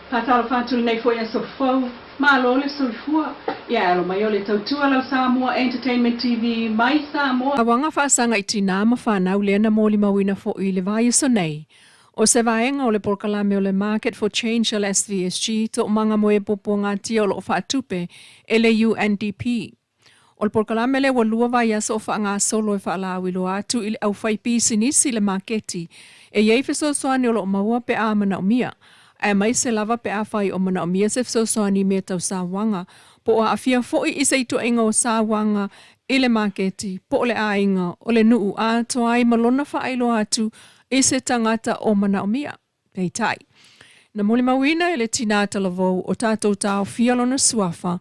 Patala fatul nei foi a sofau, malo le sulfua, ya lo maiole tautua lau Samoa Entertainment TV, mai Samoa. Awanga whaasanga i tina ma whanau lena mōli mawina fo i le vai so nei. O se vaenga o le porkalame o le Market for Change o le SVSG to manga moe popo ngā tia o lo whaatupe e le UNDP. O le porkalame le walua vai aso o whaanga solo e whaalawi lo atu i le au whaipi sinisi le marketi e iei fiso soani o lo maua pe a mana o mia. E mai se lava pe a whai o mana o mia se fiso soani me tau sa wanga po a awhia foi i se itu inga o sa wanga i le marketi po le a inga o le nuu a toai malona whaelo atu i se tangata o mana o mia. Pei tai. Na mole mawina i le tinata lavou o tātou tau fia lona suafa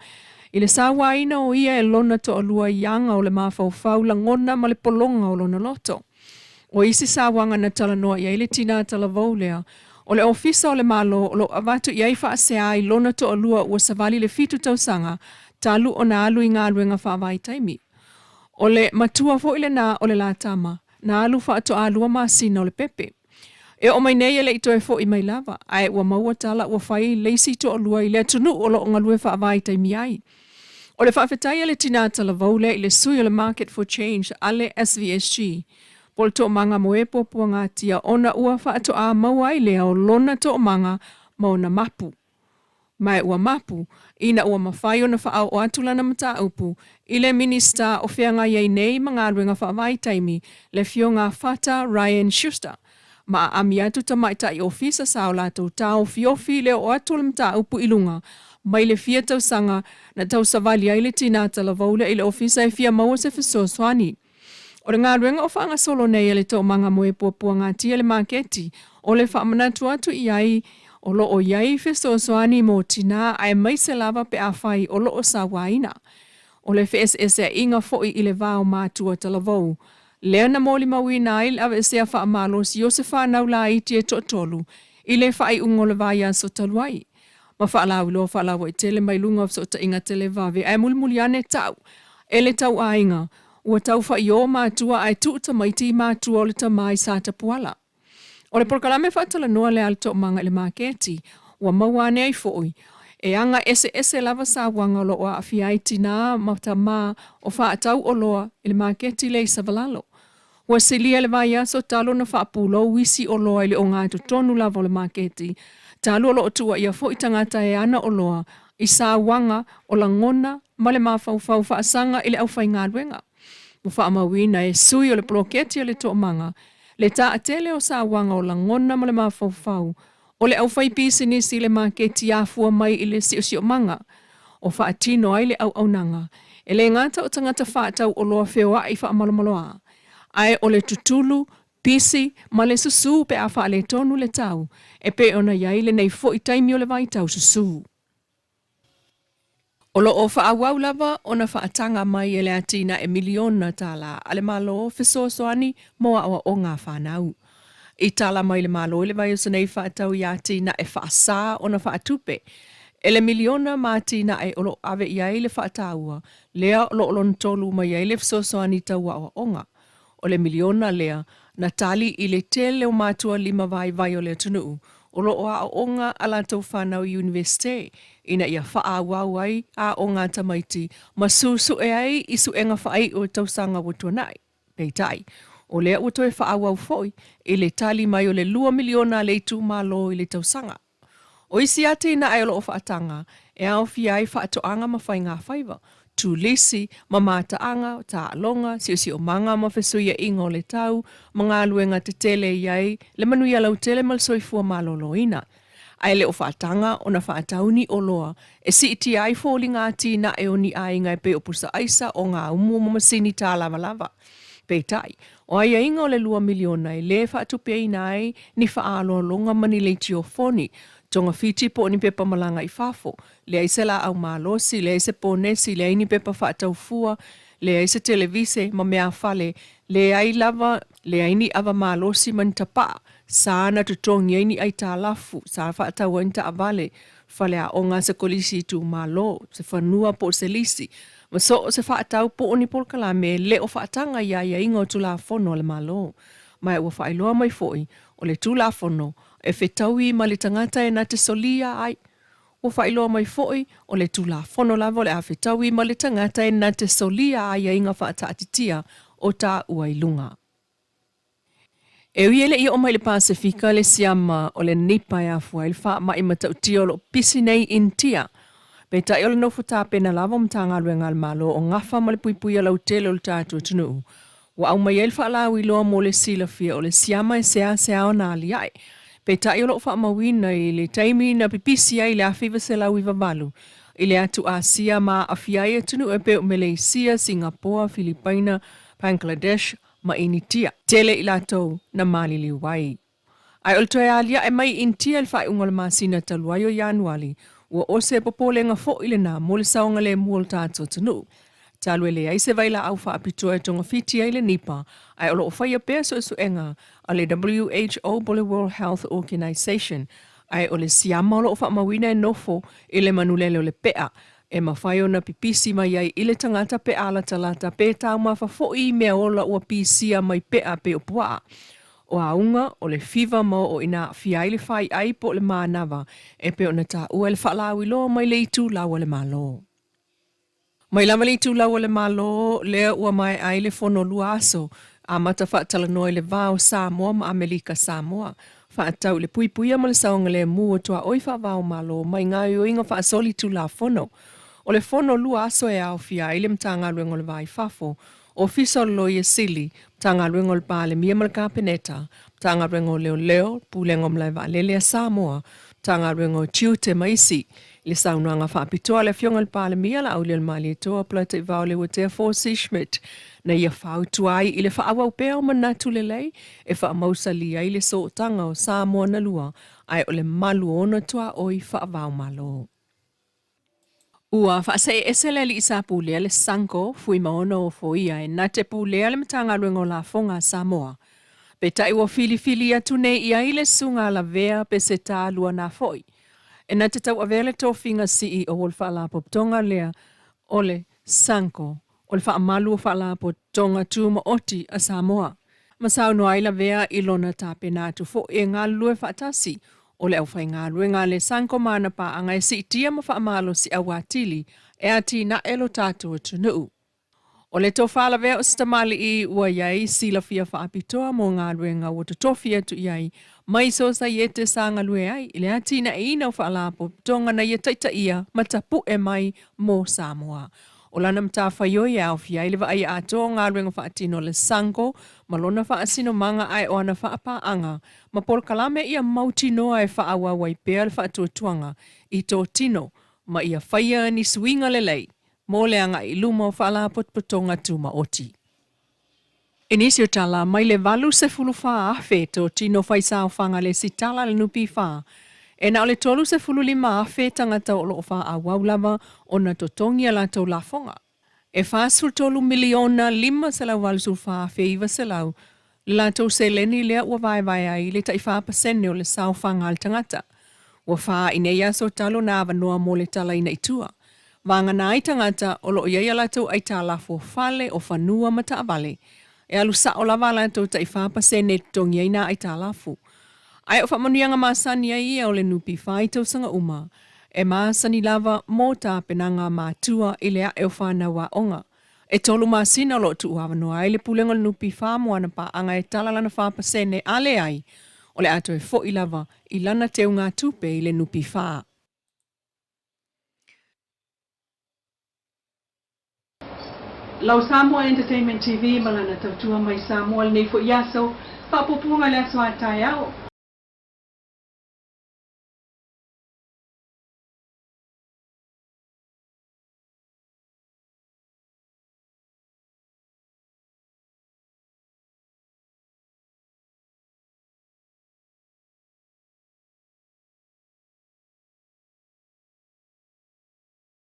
i le sawaina o ia e lona to alua ianga o le mawhau la ngona ma le polonga o lona loto. O isi sawanga na talanoa ia i le tinata lavou lea o le ofisa o le malo o lo avatu iai wha se ai lona to alua ua savali le fitu tausanga talu o na alu i ngā luenga whaavai taimi. O le matua fo ile na o le latama, na alu wha ato alua maasina o le pepe. E o mai nei ele ito e fo i mai lava, ai ua maua tala ua whai leisi to alua i le tunu o lo onga lue whaavai taimi ai. O le whaafetai ele tinata la vaule i le sui o le Market for Change ale SVSG. Pol to manga moe popua ngā tia ona ua wha ato a maua i lea o lona to manga mauna mapu. Mai ua mapu, ina ua mawhai o na whaau o atulana mata upu, i le minista o whianga iei nei mga ruenga whaavai taimi, le fio ngā whata Ryan Schuster. Ma ami atu tamaita i ofisa sao lato tau fiofi le o atula mata upu ilunga, mai le fia tau sanga na tau savali ai le tinata la vaule i le ofisa e fia maua se fiso swani. O le ngā ruenga o whaanga solo nei ele tau manga moe puapua ngā tia le maketi, o le whaamanatu atu i ai, o lo o iai fiso soani mo tina ai mai se lava pe a whai o lo o sa waina. O le FSS e inga foi i le vāo mātua talavou. Lea na mōli mawina ai ave se a wha malo si Josefa naula i tie tolu i le whai ungo le vāia so taluai. Ma whaalawi lo whaalawa i tele mai lunga so ta inga tele vāwe ai mulmuli ane tau. Ele tau a inga. Ua tau whai o mātua ai tu ta maiti mātua o le ta mai sa tapuala. O le porkalame whaatala noa le alto manga le maketi, ua mawane ai foi. E anga ese lava sa wanga lo o awhiai tina mata ma o whaatau o loa i le maketi le isavalalo. Ua silia le vai aso talo na whaapulo wisi o loa i le o ngātu tonu lava o le maketi. Talo lo o tua ia foi tangata e ana o loa i sa wanga o la ngona ma le mawhau whaasanga i le au whai ngā ruenga. Ua whaamawina e sui o le ploketi o le to manga. Le ta atele o sa wanga o la ngona ma le mawhau. O le au whaipi sinisi le maketi afua mai i le si o manga. O whaatino ai le au nanga. E le ngata o tangata whaatau o loa whewa i whaamalomaloa. Ai o le tutulu, pisi, ma le susu pe a wha le tonu le tau. E pe ona iai le nei fo i taimi o le vai tau susu. O lo o whaawau lava o na whaatanga mai e le atina e miliona tala ale malo fisosoani moa awa o ngā whanau. I tala mai le malo le vai o sanei whaatau i atina e whaasa o na whaatupe. E le miliona ma atina e olo ave iai le whaataua, lea o lo tolu mai iai le fisosoani taua awa onga. O le miliona lea na tali i le tele o mātua lima vai o le tunuu. O lo o a onga ala tau whanau i universite, ina ia whaawau ai a o ngā tamaiti, ma su e ai i su enga whaai o tau sanga watua nai. Pei tai, o lea wato e whaawau foi, i le tali mai o le 2 miliona le tu malo i le tau sanga. O isi ate ina ai o lo o whaatanga, e au fiai whaatoanga ma whai ngā whaiva, tu lisi, ma mātaanga, ta alonga, si o manga ma whesuia ingo le tau, ma ngā luenga te tele iai, le manuia lau tele mal soifua malolo ina. Ai le o whaatanga o na whaatauni o loa, e si iti ai fōli ngā tina e o ni ai ngai pe o pusa aisa o ngā umu mamasini tā lava. Pei tai, o ai inga o le 2 miliona e le whaatupe ina ai ni whaalo longa mani le tio foni, tonga fiti po ni pepa malanga i fafo, le aise la au malosi, le aise po nesi, le aini pepa whaatau fua, le aise televise ma mea fale, le ai lava, le aini ava malosi man tapa, sana tutongi aini ai ta lafu, sa whaatau aini ta avale, fale a onga se kolisi tu malo, se whanua po se lisi, ma so se whaatau po ni polkalame, le o whaatanga ia ingo tu la fono le malo, mai ua whaailoa mai foi, o le tu la fono, e whetaui ma le tangata e nā te solia ai. O whailoa mai fo'i o le tula whono lava le a whetaui ma le tangata e nā te solia ai a inga whaataatitia o tā ua ilunga. E uiele i o mai le Pasifika le siama o le nipa e afua il wha mai matautia o lo pisi nei intia. Pe tai o le nofu tāpena lava mtanga alue ngal malo o ngafa ma le puipui lau tele o le tātua tunu. Wa au mai el wha lau iloa mo le sila fia o le siama e sea o nā li ai. Pe tai o lo wha mawina i le taimi na pipisi ai le awhiva se lau iwa balu. I le atu Asia ma awhiai e tunu e pe o Malaysia, Singapore, Filipaina, Bangladesh, ma initia. Tele i latou na malili wai. Ai olto e alia e mai intia il fai ungal masina taluai o Januari. Ua ose popolenga fo ile na mole saonga le muol tātou tunu. Talu ele ai se vaila au wha apitoa e tonga fiti ai le nipa. Ai olo o whaia pēr so enga a le WHO bo le World Health Organization. Ai o le siama olo o wha mawina e nofo ile manulele o le pea. E mawhaio na pipisi mai ai ile tangata pe ala talata pe tau mawha fo i mea ola ua pisia mai pea pe o pua. O aunga o le fiva mo o ina fiai le fai ai po le mānawa e pe o na tā ua le whalawi lo mai le itu lawa le malo. Mai lama le itu lawa le malo lea ua mai ai le fono lua aso a mata whaatala noi le vāo Samoa ma Amerika Samoa. Whaatau le puipuia ma le saonga le mua toa oi wha malo mai ngai o inga whaasoli tu la fono. O le fono lua aso e au fiai le mtanga luengo le vai fafo. O fiso lo ye sili, tanga luengo le pale mia malaka peneta, tanga luengo leo leo, pulengo mlaiva lelea Samoa, tanga luengo chiute maisi, le saunuanga whaapitoa le fionga le pale mia la au le mali toa plata i vau le watea Forsi Schmidt, na ia whau tuai i le whaawau pēo manatu le lei, e wha mausa li ai le so tanga o Samoa na lua, ai o le malu ona tua oi whaavau malo. Ua whaasei esele li isa pulea le sanko fui maona o foia e na te pulea le matanga luengo la fonga Samoa. Pe tai ua fili atu nei ia i le sunga la vea pe se tā lua na foi. E na te tau avele tofinga CEO o le whaala poptonga lea o le sanko o le whaamalu o whaala poptonga tūma oti a Samoa. Masau no ai la vea ilona tā penatu fo e ngā lue whaatasi. O le au whai ngā ruenga le sanko mana pa anga e si tia ma whaamalo si awatili e ati na elo tātua tunu. O le tō whala vea o stamali i ua iai sila fia whaapitoa mo ngā ruenga o to tofia tu iai mai so sa iete sa ngā lue ai i le ati na ina o whaalapo tonga na ia taita ia matapu e mai mo Samoa. O lana mta whaio i au fia i le vai ato ngā ruenga whaatino le sanko malona whaasino manga ai o ana whaapa anga ma por kalame ia mauti noa e whaawa wai pēr whaatuatuanga i tō tino ma ia whaia ni swinga le lei mo le anga i luma o whaala potpotonga tūma oti. Inisio TALA mai le valu se fulu wha awhe tō tino whaisao whanga le si TALA le nupi wha. E na ole tolu se fulu lima awhe tangata o loo wha a waulava o na totongi ala tau la fonga. E whaasul tolu miliona lima se lau walusul wha awhe iwa se lau. La tau se leni lea ua vai ai le tai wha pasene o le sao whanga al tangata. Ua wha ine yaso talo na avanoa mo le tala ina itua. Vanga na ai tangata o loo iai ala tau ai tala fo fale o whanua mata avale. E alu sa o lava ala tau tai wha pasene tongi ai na ai tala fu. Ai o whamonianga maasani ai o le nupi whai tau sanga uma. E maasani lava mō tā penanga mātua i lea e o whānawa onga. E tolu maasina lo tu uawanoa ai le pulenga nupi wha moana pa anga e talalana wha pasene ale ai. O le ato e fo i lava i lana teo ngā tupe i le nupi wha. Lau Samoa Entertainment TV malana tautua mai Samoa le nei fo iaso, whapopunga le aso atai au.